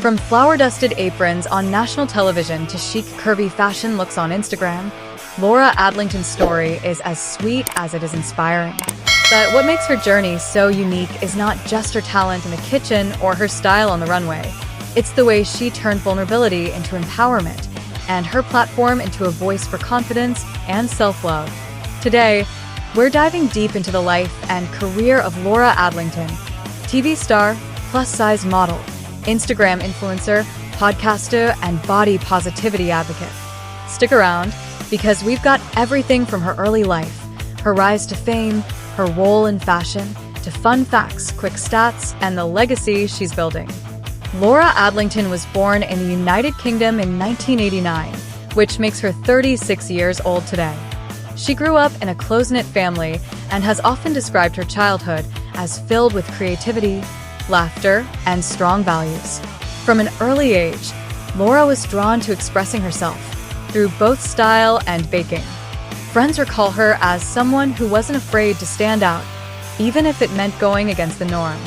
From flower-dusted aprons on national television to chic, curvy fashion looks on Instagram, Laura Adlington's story is as sweet as it is inspiring. But what makes her journey so unique is not just her talent in the kitchen or her style on the runway. It's the way she turned vulnerability into empowerment and her platform into a voice for confidence and self-love. Today, we're diving deep into the life and career of Laura Adlington, TV star, plus-size model, Instagram influencer, podcaster, and body positivity advocate. Stick around, because we've got everything from her early life, her rise to fame, her role in fashion, to fun facts, quick stats, and the legacy she's building. Laura Adlington was born in the United Kingdom in 1989, which makes her 36 years old today. She grew up in a close-knit family and has often described her childhood as filled with creativity, laughter, and strong values. From an early age, Laura was drawn to expressing herself through both style and baking. Friends recall her as someone who wasn't afraid to stand out, even if it meant going against the norm.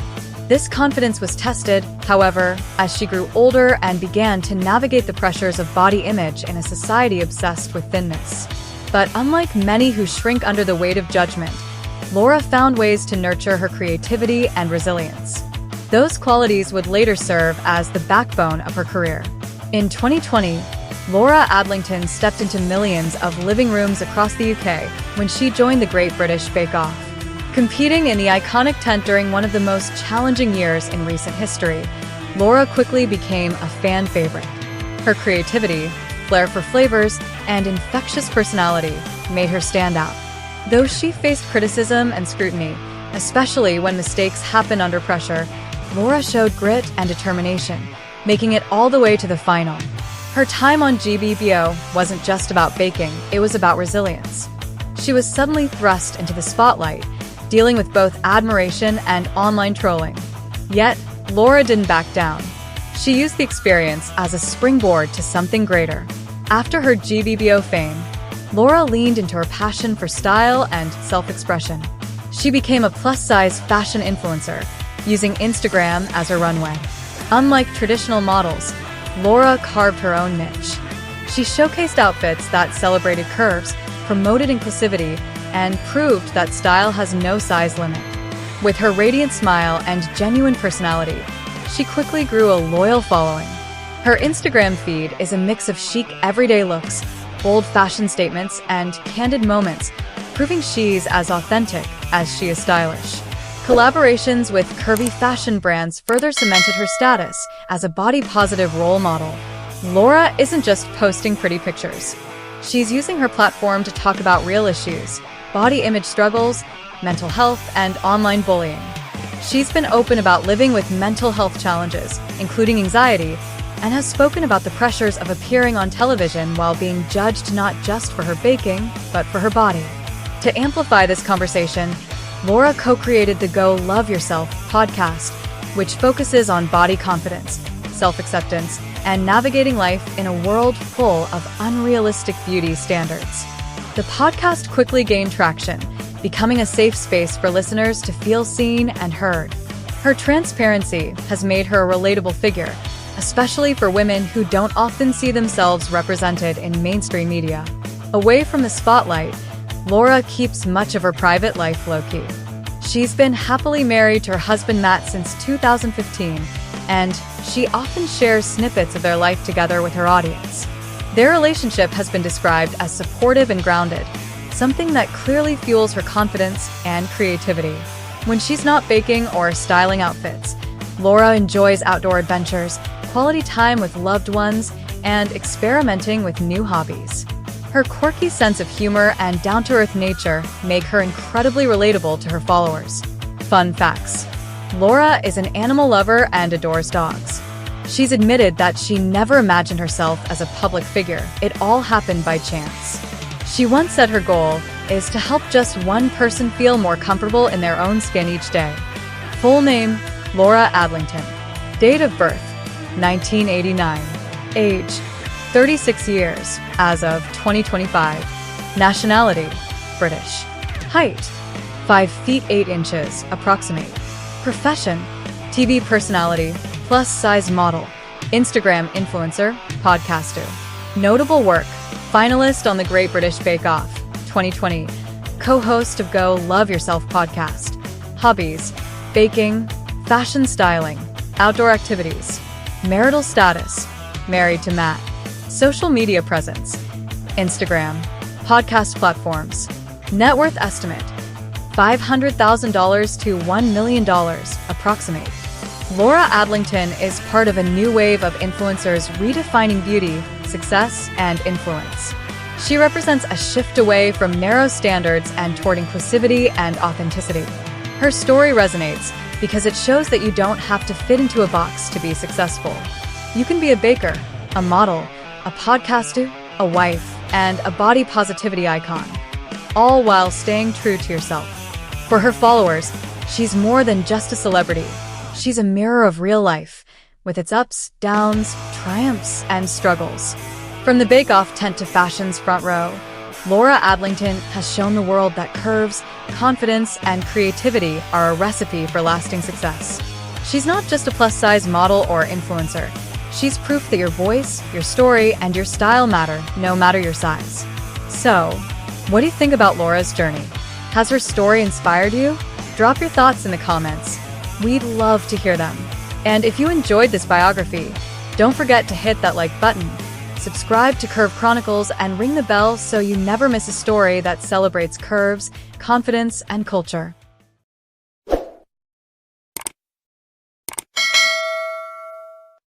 This confidence was tested, however, as she grew older and began to navigate the pressures of body image in a society obsessed with thinness. But unlike many who shrink under the weight of judgment, Laura found ways to nurture her creativity and resilience. Those qualities would later serve as the backbone of her career. In 2020, Laura Adlington stepped into millions of living rooms across the UK when she joined the Great British Bake Off. Competing in the iconic tent during one of the most challenging years in recent history, Laura quickly became a fan favorite. Her creativity, flair for flavors, and infectious personality made her stand out. Though she faced criticism and scrutiny, especially when mistakes happened under pressure, Laura showed grit and determination, making it all the way to the final. Her time on GBBO wasn't just about baking, it was about resilience. She was suddenly thrust into the spotlight, dealing with both admiration and online trolling. Yet, Laura didn't back down. She used the experience as a springboard to something greater. After her GBBO fame, Laura leaned into her passion for style and self-expression. She became a plus-size fashion influencer, using Instagram as her runway. Unlike traditional models, Laura carved her own niche. She showcased outfits that celebrated curves, promoted inclusivity, and proved that style has no size limit. With her radiant smile and genuine personality, she quickly grew a loyal following. Her Instagram feed is a mix of chic everyday looks, bold fashion statements, and candid moments, proving she's as authentic as she is stylish. Collaborations with curvy fashion brands further cemented her status as a body-positive role model. Laura isn't just posting pretty pictures. She's using her platform to talk about real issues, body image struggles, mental health, and online bullying. She's been open about living with mental health challenges, including anxiety, and has spoken about the pressures of appearing on television while being judged not just for her baking, but for her body. To amplify this conversation, Laura co-created the Go Love Yourself podcast, which focuses on body confidence, self-acceptance, and navigating life in a world full of unrealistic beauty standards. The podcast quickly gained traction, becoming a safe space for listeners to feel seen and heard. Her transparency has made her a relatable figure, especially for women who don't often see themselves represented in mainstream media. Away from the spotlight, Laura keeps much of her private life low-key. She's been happily married to her husband Matt since 2015, and she often shares snippets of their life together with her audience. Their relationship has been described as supportive and grounded, something that clearly fuels her confidence and creativity. When she's not baking or styling outfits, Laura enjoys outdoor adventures, quality time with loved ones, and experimenting with new hobbies. Her quirky sense of humor and down-to-earth nature make her incredibly relatable to her followers. Fun facts: Laura is an animal lover and adores dogs. She's admitted that she never imagined herself as a public figure. It all happened by chance. She once said her goal is to help just one person feel more comfortable in their own skin each day. Full name: Laura Adlington. Date of birth: 1989. Age: 36 years, as of 2025. Nationality: British. Height: 5 feet 8 inches, approximate. Profession: TV personality, plus-size model, Instagram influencer, podcaster. Notable work: finalist on the Great British Bake Off 2020, co-host of Go Love Yourself podcast. Hobbies: baking, fashion styling, outdoor activities. Marital status: married to Matt. Social media presence: Instagram. Podcast platforms. Net worth estimate: $500,000 to $1 million, approximate. Laura Adlington is part of a new wave of influencers redefining beauty, success, and influence. She represents a shift away from narrow standards and toward inclusivity and authenticity. Her story resonates because it shows that you don't have to fit into a box to be successful. You can be a baker, a model, a podcaster, a wife, and a body positivity icon, all while staying true to yourself. For her followers, she's more than just a celebrity. She's a mirror of real life, with its ups, downs, triumphs, and struggles. From the bake-off tent to fashion's front row, Laura Adlington has shown the world that curves, confidence, and creativity are a recipe for lasting success. She's not just a plus-size model or influencer. She's proof that your voice, your story, and your style matter, no matter your size. So, what do you think about Laura's journey? Has her story inspired you? Drop your thoughts in the comments. We'd love to hear them. And if you enjoyed this biography, don't forget to hit that like button, subscribe to Curve Chronicles, and ring the bell so you never miss a story that celebrates curves, confidence, and culture.